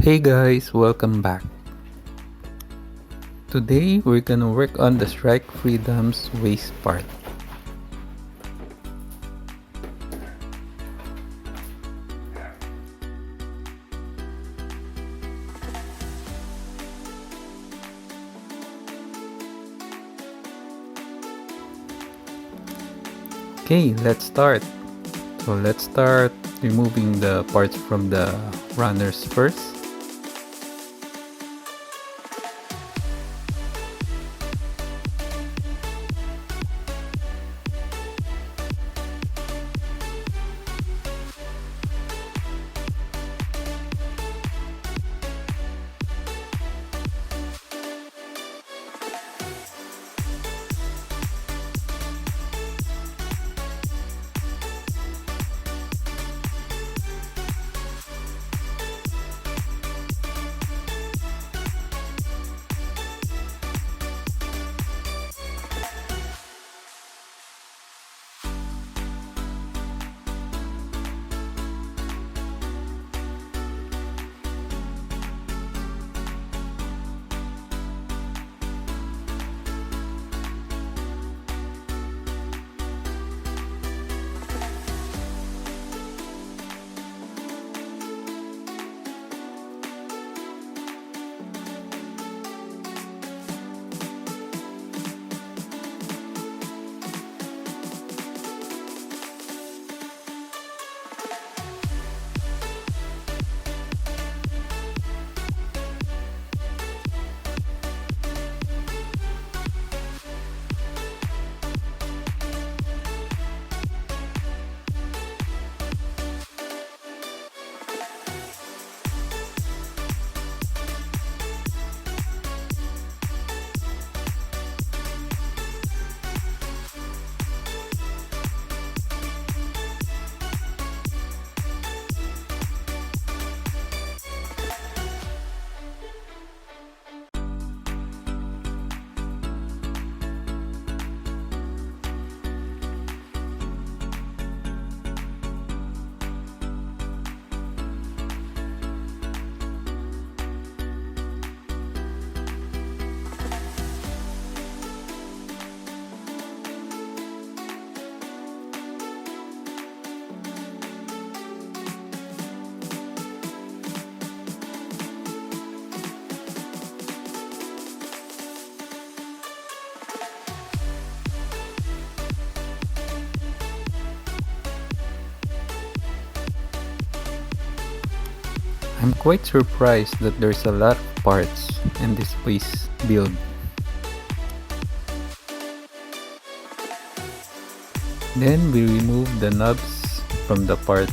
Hey guys, welcome back. Today we're gonna work on the Strike Freedom's waist part. Okay, let's start. So let's start removing the parts from the runners first. I'm quite surprised that there's a lot of parts in this waist build. Then we remove the knobs from the parts.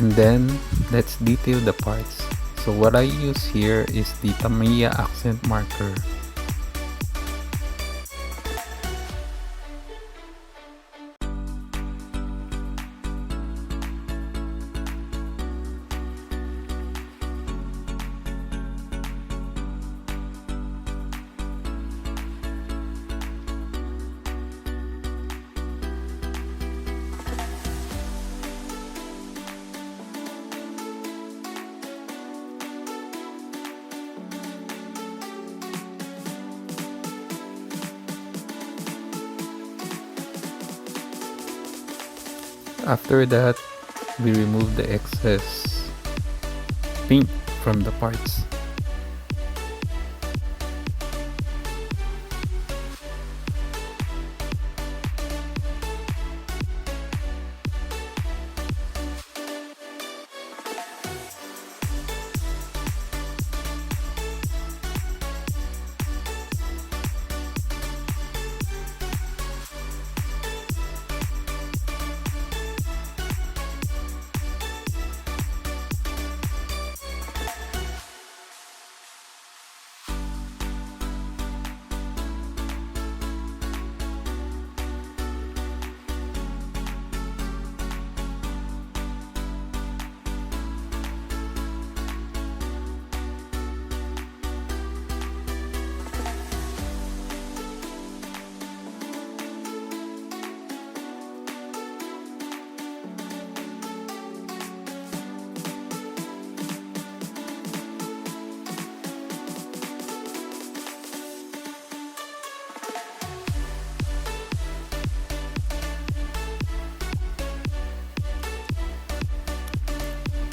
And then let's detail the parts. So what I use here is the Tamiya accent marker. After that, we remove the excess paint from the parts.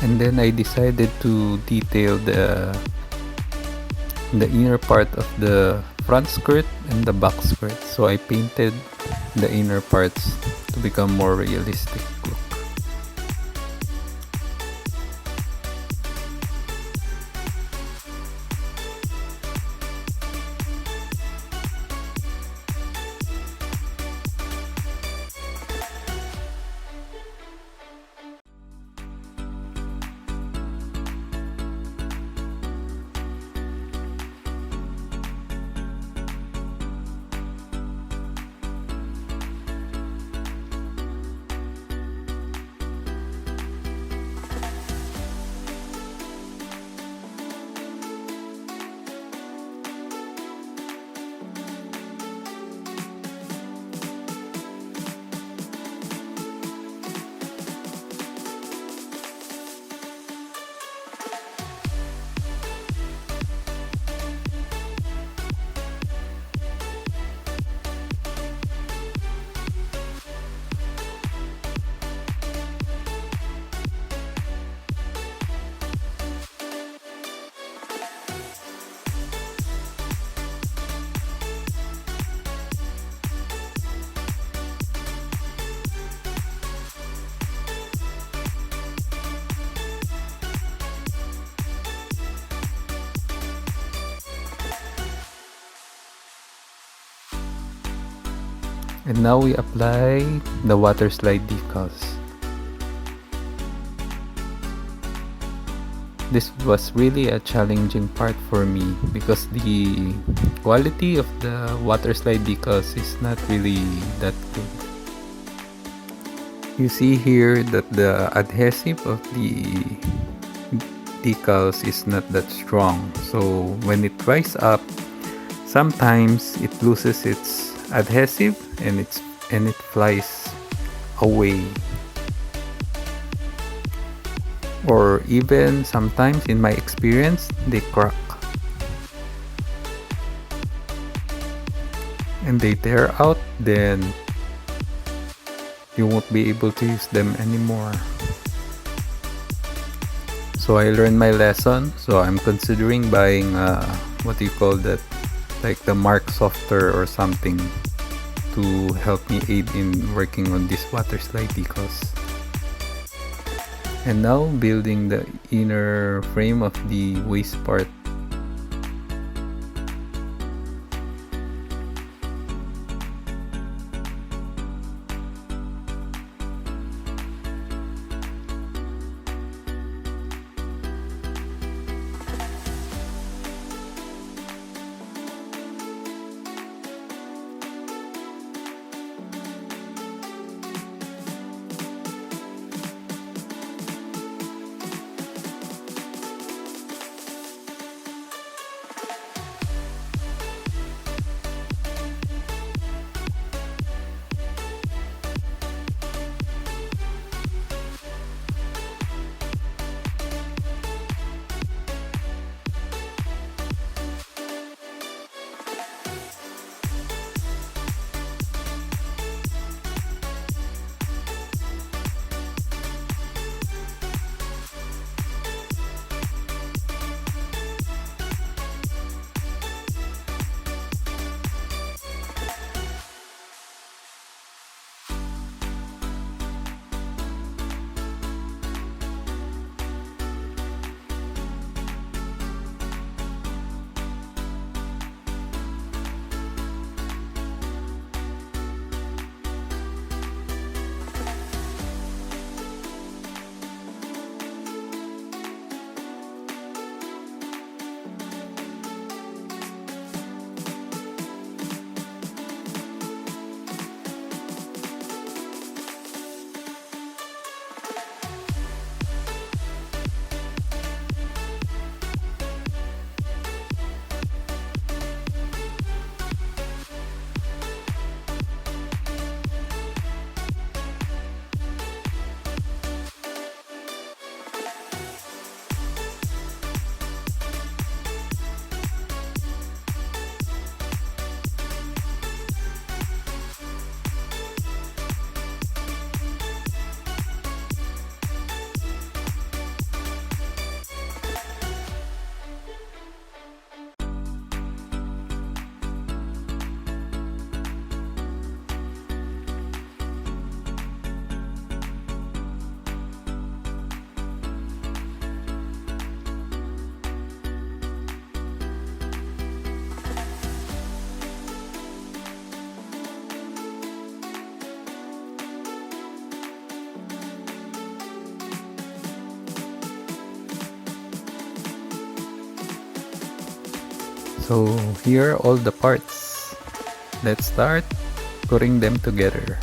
And then I decided to detail the inner part of the front skirt and the back skirt. So I painted the inner parts to become more realistic look. And now we apply the water slide decals. This was really a challenging part for me because the quality of the water slide decals is not really that good. You see here that the adhesive of the decals is not that strong, so when it dries up, sometimes it loses its adhesive and it flies away, or even sometimes in my experience they crack and they tear out, then you won't be able to use them anymore. So I learned my lesson, so I'm considering buying what do you call that, like the mark softer or something to help me aid in working on these water slide decals. And now building the inner frame of the waist part. So here are all the parts. Let's start putting them together.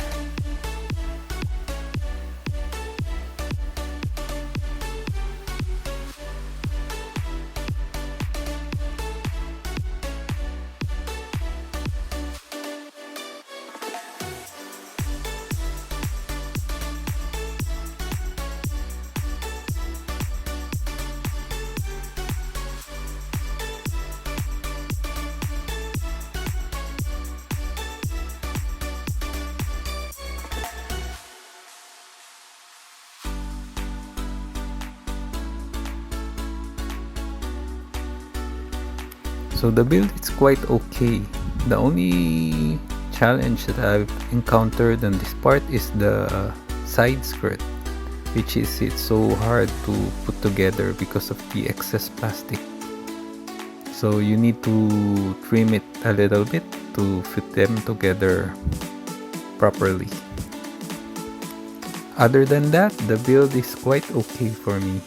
So the build is quite okay. The only challenge that I've encountered on this part is the side skirt, which is it's so hard to put together because of the excess plastic. So you need to trim it a little bit to fit them together properly. Other than that, the build is quite okay for me.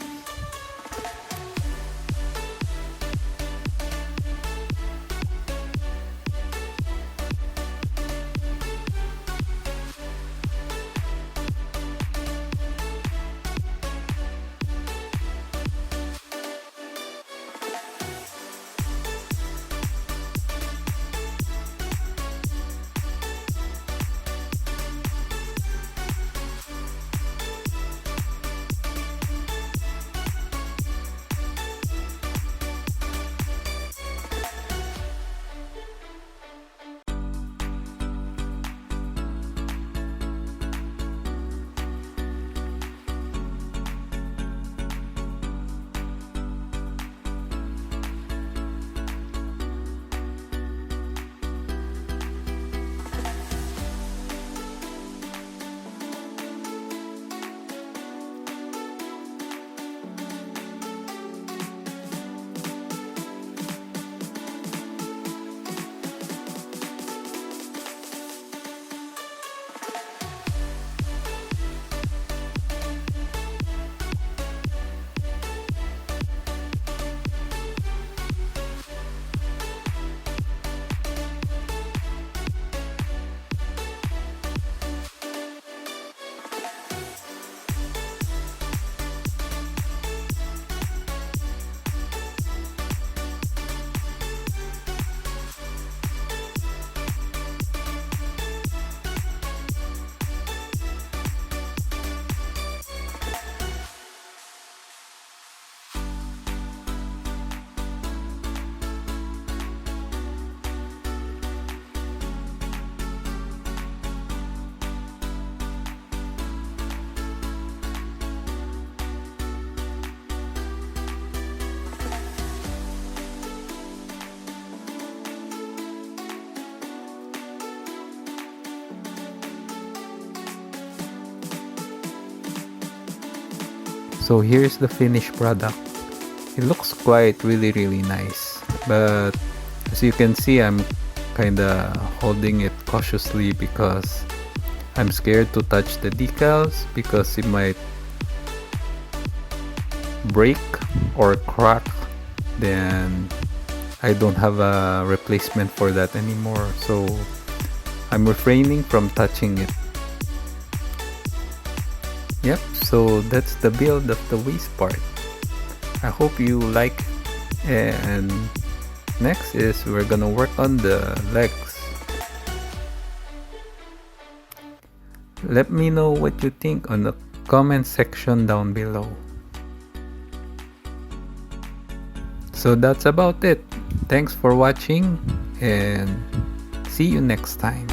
So here's the finished product. It looks quite really nice, but as you can see, I'm kinda holding it cautiously because I'm scared to touch the decals because it might break or crack. Then I don't have a replacement for that anymore, so I'm refraining from touching it. Yep, so that's the build of the waist part. I hope you like it. And next is we're gonna work on the legs. Let me know what you think on the comment section down below. So that's about it. Thanks for watching and see you next time.